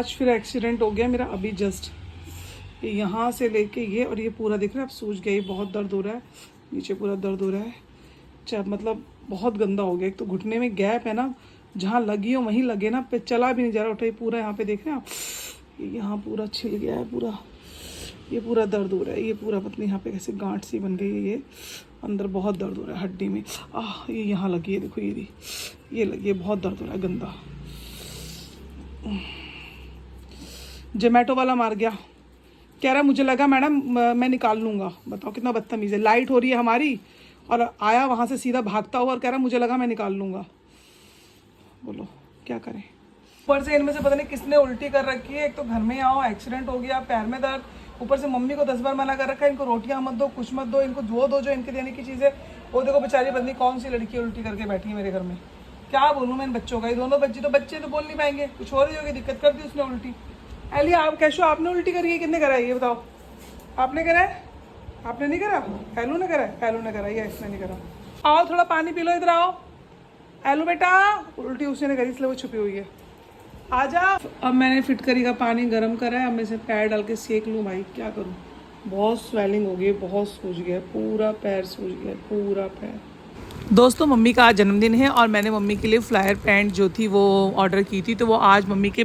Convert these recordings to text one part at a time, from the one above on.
आज फिर एक्सीडेंट हो गया मेरा अभी जस्ट। ये यहाँ से लेके ये और ये पूरा दिख रहा है, अब सूज गया। ये बहुत दर्द हो रहा है, नीचे पूरा दर्द हो रहा है। चाहे मतलब बहुत गंदा हो गया। एक तो घुटने में गैप है ना, जहाँ लगी हो वहीं लगे ना, पे चला भी नहीं जा रहा। उठा पूरा यहाँ पे देख रहे हैं आप, ये यहाँ पूरा छिल गया है पूरा। ये पूरा दर्द हो रहा है, ये पूरा पत्नी यहाँ पे कैसे गांठ सी बन गई है। ये अंदर बहुत दर्द हो रहा है हड्डी में। ये यहाँ लगी है, देखो ये लगी है, बहुत दर्द हो रहा है गंदा। जोमेटो वाला मार गया, कह रहा मुझे लगा मैडम मैं निकाल लूँगा। बताओ कितना बदतमीज़ है। लाइट हो रही है हमारी और आया वहाँ से सीधा भागता हुआ और कह रहा मुझे लगा मैं निकाल लूँगा। बोलो क्या करें। ऊपर से इनमें से पता नहीं किसने उल्टी कर रखी है। एक तो घर में आओ, एक्सीडेंट हो गया, पैर में दर्द, ऊपर से मम्मी को 10 बार मना कर रखा है इनको रोटियां मत दो, कुछ मत दो, इनको वो दो जो इनके देने की चीज़ है। वो देखो बेचारी बंदी कौन सी लड़की उल्टी करके बैठी है मेरे घर में। क्या बोलूँ मैं इन बच्चों का। ये दोनों बच्चे तो बोल नहीं पाएंगे, कुछ हो रही होगी, दिक्कत कर दी उसने उल्टी। एलिया आप कैशो, आपने उल्टी करी है, किसने करा है ये बताओ। आपने करा है? आपने नहीं करा? एलू ने करा है? एलू ने करा या इसने नहीं करा? आओ थोड़ा पानी पी लो, इधर आओ। एलू बेटा, उल्टी उसने नहीं करी इसलिए वो छुपी हुई है। आजा। अब मैंने फिटकरी का पानी गर्म करा है, अब मैं इसे पैर डाल के सेक लूँ। भाई क्या करूँ, बहुत स्वेलिंग हो गई, बहुत सूज गया, पूरा पैर सूज गया, पूरा पैर। दोस्तों मम्मी का आज जन्मदिन है और मैंने मम्मी के लिए फ्लायर पैंट जो थी वो ऑर्डर की थी, तो वो आज मम्मी के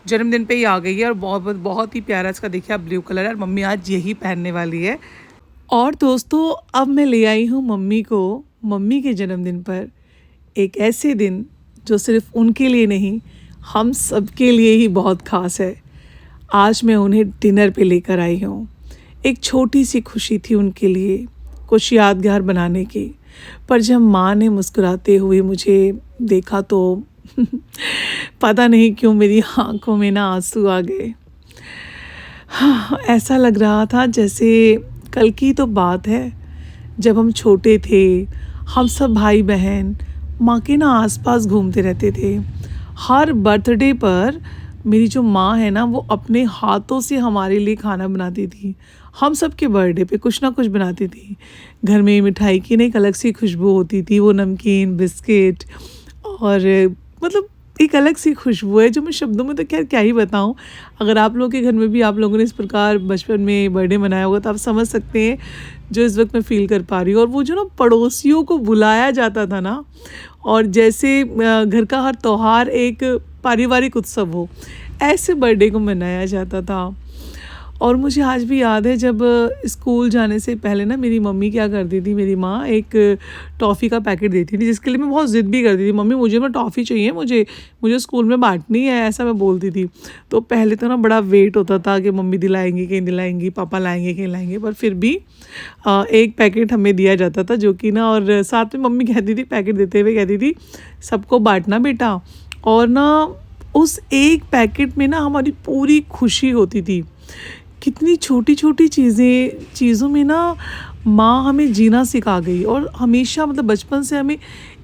जन्मदिन पे ही आ गई है और बहुत ही प्यारा इसका देखिए आप ब्लू कलर है और मम्मी आज यही पहनने वाली है। और दोस्तों अब मैं ले आई हूँ मम्मी को मम्मी के जन्मदिन पर एक ऐसे दिन जो सिर्फ उनके लिए नहीं हम सबके लिए ही बहुत ख़ास है। आज मैं उन्हें डिनर पे लेकर आई हूँ। एक छोटी सी खुशी थी उनके लिए, कुछ यादगार बनाने की। पर जब माँ ने मुस्कुराते हुए मुझे देखा तो पता नहीं क्यों मेरी आंखों में ना आंसू आ गए। हाँ, ऐसा लग रहा था जैसे कल की तो बात है जब हम छोटे थे, हम सब भाई बहन माँ के ना आसपास घूमते रहते थे। हर बर्थडे पर मेरी जो माँ है ना वो अपने हाथों से हमारे लिए खाना बनाती थी। हम सब के बर्थडे पे कुछ ना कुछ बनाती थी। घर में मिठाई की ना एक अलग सी खुशबू होती थी, वो नमकीन बिस्किट और मतलब एक अलग सी खुशबू है जो मैं शब्दों में तो खैर क्या ही बताऊं। अगर आप लोगों के घर में भी आप लोगों ने इस प्रकार बचपन में बर्थडे मनाया होगा तो आप समझ सकते हैं जो इस वक्त मैं फ़ील कर पा रही हूँ। और वो जो ना पड़ोसियों को बुलाया जाता था ना, और जैसे घर का हर त्यौहार एक पारिवारिक उत्सव हो, ऐसे बर्थडे को मनाया जाता था। और मुझे आज भी याद है जब स्कूल जाने से पहले ना मेरी मम्मी क्या करती थी, मेरी माँ एक टॉफ़ी का पैकेट देती थी जिसके लिए मैं बहुत ज़िद भी करती थी। मम्मी मुझे ना टॉफ़ी चाहिए, मुझे स्कूल में बांटनी है, ऐसा मैं बोलती थी। तो पहले तो ना बड़ा वेट होता था कि मम्मी दिलाएंगी कि दिलाएंगी, पापा लाएंगे कि लाएंगे, पर फिर भी एक पैकेट हमें दिया जाता था जो कि ना, और साथ में मम्मी कहती थी, पैकेट देते हुए कहती थी सबको बांटना बेटा। और ना उस एक पैकेट में ना हमारी पूरी खुशी होती थी। कितनी छोटी छोटी चीज़ों में ना माँ हमें जीना सिखा गई और हमेशा मतलब बचपन से हमें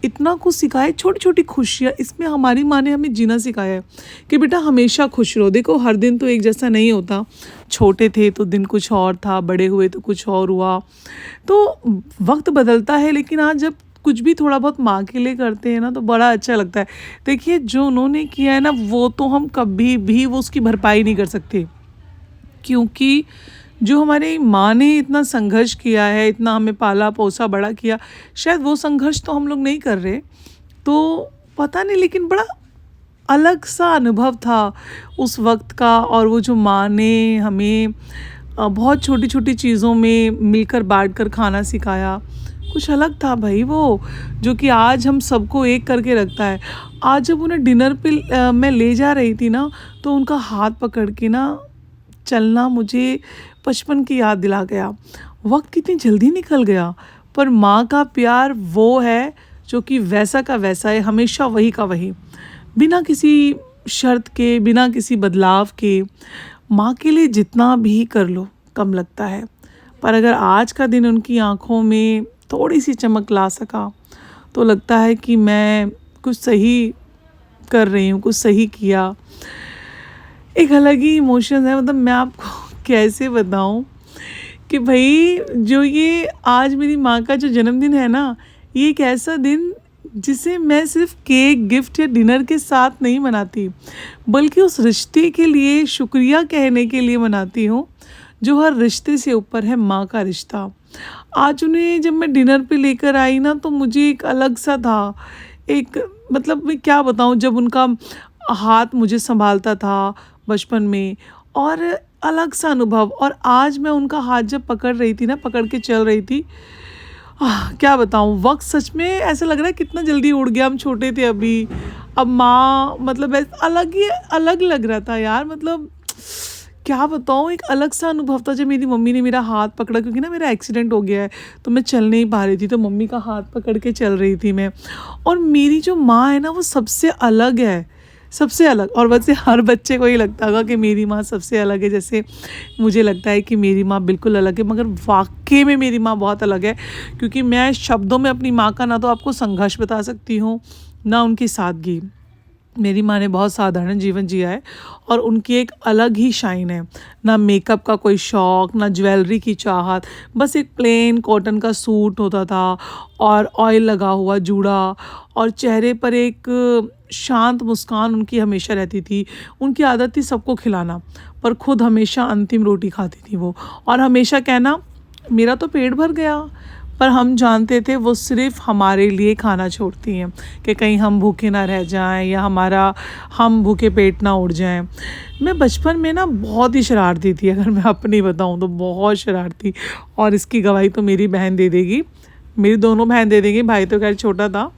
इतना कुछ सिखाया। छोटी छोटी खुशियाँ, इसमें हमारी माँ ने हमें जीना सिखाया है कि बेटा हमेशा खुश रहो। देखो हर दिन तो एक जैसा नहीं होता, छोटे थे तो दिन कुछ और था, बड़े हुए तो कुछ और हुआ, तो वक्त बदलता है। लेकिन आज जब कुछ भी थोड़ा बहुत माँ के लिए करते हैं ना तो बड़ा अच्छा लगता है। देखिए जो उन्होंने किया है ना वो तो हम कभी भी वो उसकी भरपाई नहीं कर सकते, क्योंकि जो हमारी माँ ने इतना संघर्ष किया है, इतना हमें पाला पोसा बड़ा किया, शायद वो संघर्ष तो हम लोग नहीं कर रहे, तो पता नहीं, लेकिन बड़ा अलग सा अनुभव था उस वक्त का। और वो जो माँ ने हमें बहुत छोटी छोटी चीज़ों में मिलकर बांट कर खाना सिखाया, कुछ अलग था भाई वो, जो कि आज हम सबको एक करके रखता है। आज जब उन्हें डिनर पे मैं ले जा रही थी ना तो उनका हाथ पकड़ के ना चलना मुझे बचपन की याद दिला गया। वक्त कितनी जल्दी निकल गया, पर माँ का प्यार वो है जो कि वैसा का वैसा है, हमेशा वही का वही, बिना किसी शर्त के, बिना किसी बदलाव के। माँ के लिए जितना भी कर लो कम लगता है, पर अगर आज का दिन उनकी आँखों में थोड़ी सी चमक ला सका तो लगता है कि मैं कुछ सही कर रही हूँ, कुछ सही किया। एक अलग ही इमोशन है, मतलब मैं आपको कैसे बताऊं कि भाई जो ये आज मेरी माँ का जो जन्मदिन है ना, ये एक ऐसा दिन जिसे मैं सिर्फ केक, गिफ्ट या डिनर के साथ नहीं मनाती, बल्कि उस रिश्ते के लिए शुक्रिया कहने के लिए मनाती हूँ, जो हर रिश्ते से ऊपर है, माँ का रिश्ता। आज उन्हें जब मैं डिनर पे लेकर आई ना, तो मुझे एक अलग सा था, एक मतलब मैं क्या बताऊँ, जब उनका हाथ मुझे सँभालता था बचपन में, और अलग सा अनुभव, और आज मैं उनका हाथ जब पकड़ रही थी ना, पकड़ के चल रही थी, क्या बताऊँ, वक़्त सच में ऐसा लग रहा है कितना जल्दी उड़ गया। हम छोटे थे अभी, अब माँ मतलब अलग ही अलग लग रहा था यार, मतलब क्या बताऊँ, एक अलग सा अनुभव था जब मेरी मम्मी ने मेरा हाथ पकड़ा, क्योंकि ना मेरा एक्सीडेंट हो गया है, तो मैं चल नहीं पा रही थी, तो मम्मी का हाथ पकड़ के चल रही थी मैं। और मेरी जो माँ है ना, वो सबसे अलग है, सबसे अलग। और वैसे हर बच्चे को ही लगता होगा कि मेरी माँ सबसे अलग है, जैसे मुझे लगता है कि मेरी माँ बिल्कुल अलग है, मगर वाक़ई में मेरी माँ बहुत अलग है। क्योंकि मैं शब्दों में अपनी माँ का ना तो आपको संघर्ष बता सकती हूँ, ना उनकी सादगी। मेरी माँ ने बहुत साधारण जीवन जिया है, और उनकी एक अलग ही शाइन है। ना मेकअप का कोई शौक़, ना ज्वेलरी की चाहत, बस एक प्लेन कॉटन का सूट होता था, और ऑयल लगा हुआ जूड़ा, और चेहरे पर एक शांत मुस्कान उनकी हमेशा रहती थी। उनकी आदत थी सबको खिलाना, पर खुद हमेशा अंतिम रोटी खाती थी वो, और हमेशा कहना, मेरा तो पेट भर गया। पर हम जानते थे वो सिर्फ़ हमारे लिए खाना छोड़ती हैं, कि कहीं हम भूखे ना रह जाएं, या हम भूखे पेट ना उड़ जाएं। मैं बचपन में ना बहुत ही शरारती थी, अगर मैं अपनी बताऊं तो बहुत शरारती, और इसकी गवाही तो मेरी बहन दे देगी, मेरी दोनों बहन दे देंगी, भाई तो खैर छोटा था।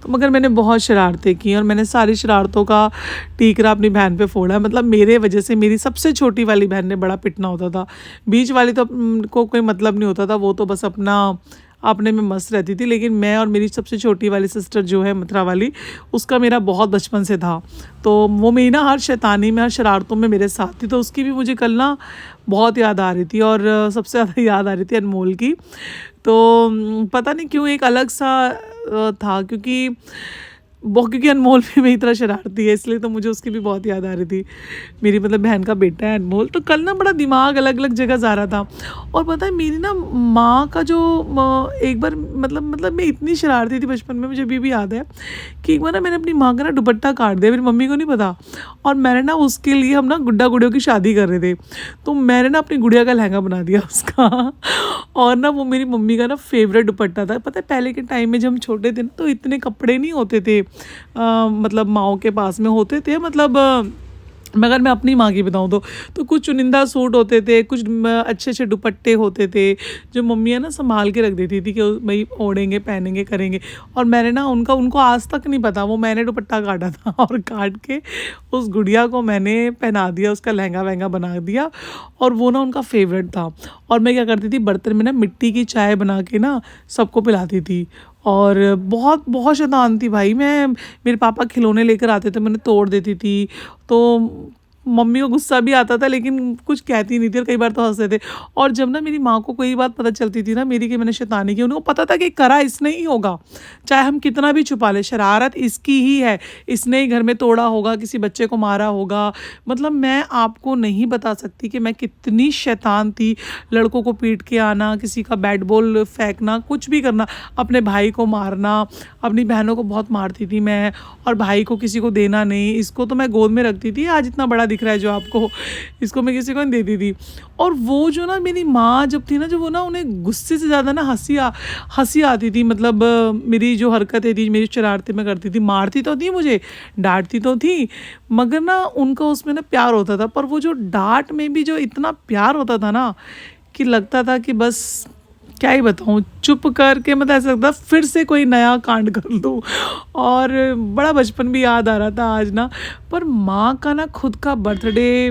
तो मगर मैंने बहुत शरारतें की, और मैंने सारी शरारतों का ठीकरा अपनी बहन पे फोड़ा है। मतलब मेरे वजह से मेरी सबसे छोटी वाली बहन ने बड़ा पिटना होता था, बीच वाली तो को कोई मतलब नहीं होता था, वो तो बस अपने में मस्त रहती थी। लेकिन मैं और मेरी सबसे छोटी वाली सिस्टर जो है, मथुरा वाली, उसका मेरा बहुत बचपन से था। तो वो मेरी ना हर शैतानी में, हर शरारतों में मेरे साथ थी। तो उसकी भी मुझे कल ना बहुत याद आ रही थी, और सबसे ज़्यादा याद आ रही थी अनमोल की। तो पता नहीं क्यों एक अलग सा था, क्योंकि अनमोल भी मेरी तरह शरारती है, इसलिए तो मुझे उसकी भी बहुत याद आ रही थी। मेरी मतलब बहन का बेटा है अनमोल। तो कल ना बड़ा दिमाग अलग अलग जगह जा रहा था, और पता है मेरी ना माँ का जो एक बार मतलब मैं इतनी शरारती थी बचपन में, मुझे अभी भी याद है कि एक बार ना मैंने अपनी माँ का ना दुपट्टा काट दिया, मेरी मम्मी को नहीं पता। और मैंने ना उसके लिए, हम ना गुड्डा गुड़ियों की शादी कर रहे थे, तो मैंने ना अपनी गुड़िया का लहंगा बना दिया उसका। और ना वो मेरी मम्मी का ना फेवरेट दुपट्टा था। पता है पहले के टाइम में जब हम छोटे थे ना, तो इतने कपड़े नहीं होते थे, मतलब माँओं के पास में होते थे, मतलब मगर मैं अपनी माँ की बताऊँ तो कुछ चुनिंदा सूट होते थे, कुछ अच्छे अच्छे दुपट्टे होते थे, जो मम्मियाँ ना संभाल के रख देती थी कि भाई ओढ़ेंगे, पहनेंगे, करेंगे। और मैंने ना उनको आज तक नहीं पता, वो मैंने दुपट्टा काटा था, और काट के उस गुड़िया को मैंने पहना दिया, उसका लहंगा वहंगा बना दिया, और वो ना उनका फेवरेट था। और मैं क्या करती थी, बर्तन में ना मिट्टी की चाय बना के ना सबको पिलाती थी। और बहुत बहुत शैतान थी भाई मैं। मेरे पापा खिलौने लेकर आते थे, मैंने तोड़ देती थी, तो मम्मी को गुस्सा भी आता था, लेकिन कुछ कहती नहीं थी, और कई बार तो हंसते थे। और जब ना मेरी माँ को कोई बात पता चलती थी ना मेरी, कि मैंने शैतानी की, उनको पता था कि करा इसने ही होगा, चाहे हम कितना भी छुपा ले, शरारत इसकी ही है, इसने ही घर में तोड़ा होगा, किसी बच्चे को मारा होगा। मतलब मैं आपको नहीं बता सकती कि मैं कितनी शैतान थी। लड़कों को पीट के आना, किसी का बैट बॉल फेंकना, कुछ भी करना, अपने भाई को मारना, अपनी बहनों को बहुत मारती थी मैं, और भाई को किसी को देना नहीं। इसको तो मैं गोद में रखती थी, आज इतना बड़ा दिख रहा है जो आपको, इसको मैं किसी को नहीं देती थी। और वो जो ना मेरी माँ जब थी ना, जो वो ना, उन्हें गुस्से से ज़्यादा ना हंसी आती थी। मतलब मेरी जो हरकतें थी, मेरी शरारतें मैं करती थी, मारती तो थी मुझे, डांटती तो थी, मगर ना उनका उसमें ना प्यार होता था। पर वो जो डांट में भी जो इतना प्यार होता था ना, कि लगता था कि बस क्या ही बताऊँ, चुप करके मतलब ऐसा लगता फिर से कोई नया कांड कर दूँ। और बड़ा बचपन भी याद आ रहा था आज ना। पर माँ का ना खुद का बर्थडे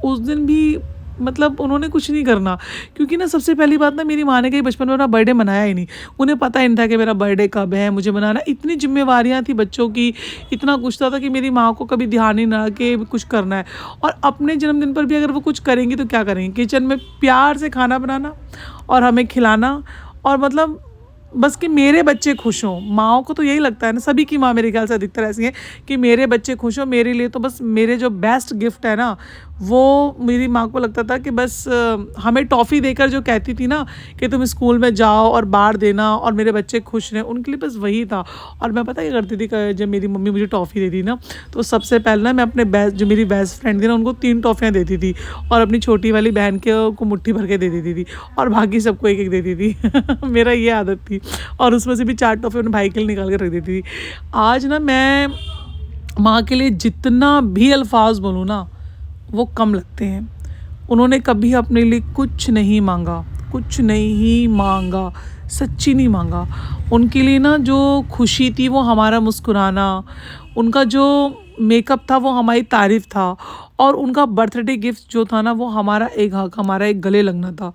उस दिन भी, मतलब उन्होंने कुछ नहीं करना, क्योंकि ना सबसे पहली बात ना, मेरी माँ ने कहीं बचपन में अपना बर्थडे मनाया ही नहीं। उन्हें पता ही नहीं था कि मेरा बर्थडे कब है, मुझे मनाना। इतनी जिम्मेवारियाँ थी बच्चों की, इतना कुछ था कि मेरी माँ को कभी ध्यान ही ना कि कुछ करना है। और अपने जन्मदिन पर भी अगर वो कुछ करेंगी तो क्या करेंगी, किचन में प्यार से खाना बनाना और हमें खिलाना। और मतलब बस कि मेरे बच्चे खुश हों। माँओं को तो यही लगता है ना, सभी की माँ मेरे ख्याल से अधिकतर ऐसी हैं कि मेरे बच्चे खुश हों। मेरे लिए तो बस मेरे जो बेस्ट गिफ्ट है ना, वो मेरी माँ को लगता था कि बस हमें टॉफ़ी देकर जो कहती थी ना कि तुम स्कूल में जाओ और बाँट देना और मेरे बच्चे खुश रहें, उनके लिए बस वही था। और मैं पता क्या करती थी, जब मेरी मम्मी मुझे टॉफ़ी देती ना, तो सबसे पहले ना मैं अपने जो मेरी बेस्ट फ्रेंड थी ना, उनको 3 टॉफ़ियाँ देती थी और अपनी छोटी वाली बहन के को मुट्ठी भर के दे देती थी और बाकी सबको एक-एक देती थी। मेरा ये आदत थी और उसमें से भी 4 टॉफ़ी अपने भाई के लिए निकाल के रख देती थी। आज ना मैं माँ के लिए जितना भी अल्फाज बोलूँ ना, वो कम लगते हैं। उन्होंने कभी अपने लिए कुछ नहीं मांगा, कुछ नहीं मांगा, सच्ची नहीं मांगा। उनके लिए ना जो खुशी थी वो हमारा मुस्कुराना, उनका जो मेकअप था वो हमारी तारीफ था और उनका बर्थडे गिफ्ट जो था ना वो हमारा एक हक, हमारा एक गले लगना था।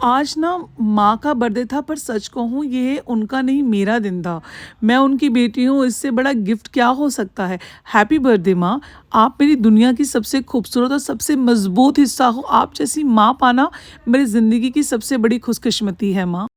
आज ना माँ का बर्थडे था, पर सच कहूँ ये उनका नहीं मेरा दिन था। मैं उनकी बेटी हूँ, इससे बड़ा गिफ्ट क्या हो सकता है। हैप्पी बर्थडे माँ, आप मेरी दुनिया की सबसे खूबसूरत और सबसे मजबूत हिस्सा हो। आप जैसी माँ पाना मेरी ज़िंदगी की सबसे बड़ी खुशकिस्मती है माँ।